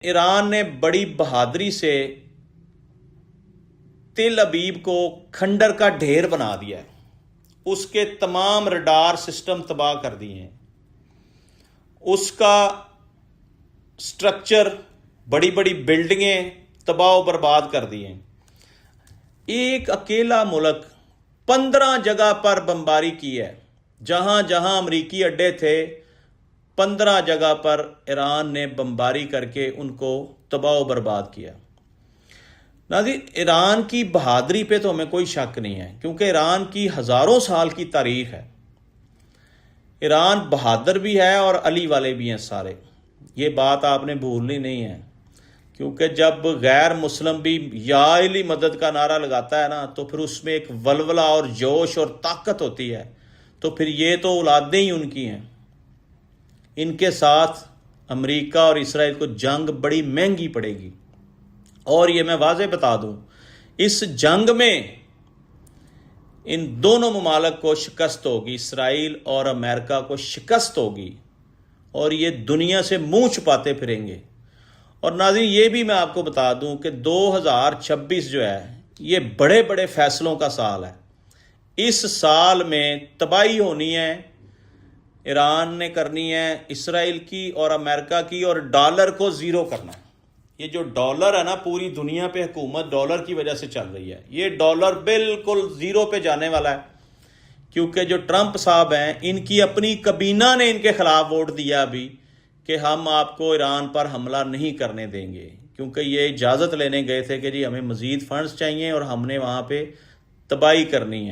Iran ने बड़ी बहादुरी से तेल अबीब को खंडर का ढेर बना दिया है। उसके तमाम रडार सिस्टम तबाह कर दिए हैं। उसका स्ट्रक्चर, बड़ी बड़ी बिल्डिंगें तबाह बर्बाद कर दी हैं। एक अकेला मुल्क 15 जगह पर बमबारी की है। जहां जहां अमरीकी अड्डे थे 15 जगह पर ईरान ने बमबारी करके उनको तबाह बर्बाद किया। नाज़रीन, ईरान की बहादुरी पे तो हमें कोई शक नहीं है, क्योंकि ईरान की हज़ारों साल की तारीख है। ईरान बहादुर भी है और अली वाले भी हैं सारे। ये बात आपने भूलनी नहीं है, क्योंकि जब गैर मुस्लिम भी या अली मदद का नारा लगाता है ना, तो फिर उसमें एक वलवला और जोश और ताकत होती है। तो फिर ये तो औलादें ही उनकी हैं। इनके साथ अमेरिका और इसराइल को जंग बड़ी महंगी पड़ेगी। और ये मैं वाज़े बता दूं, इस जंग में इन दोनों ममालिक को शिकस्त होगी। इसराइल और अमेरिका को शिकस्त होगी और ये दुनिया से मुंह छुपाते फिरेंगे। और नाज़रीन, ये भी मैं आपको बता दूं कि 2026 जो है ये बड़े बड़े फैसलों का साल है। इस साल में तबाही होनी है। ईरान ने करनी है इसराइल की और अमेरिका की, और डॉलर को ज़ीरो करना है। ये जो डॉलर है ना, पूरी दुनिया पे हुकूमत डॉलर की वजह से चल रही है। ये डॉलर बिल्कुल ज़ीरो पे जाने वाला है, क्योंकि जो ट्रंप साहब हैं, इनकी अपनी कबीना ने इनके खिलाफ वोट दिया अभी कि हम आपको ईरान पर हमला नहीं करने देंगे, क्योंकि ये इजाज़त लेने गए थे कि जी हमें मज़ीद फंड्स चाहिए और हमने वहाँ पे तबाही करनी है।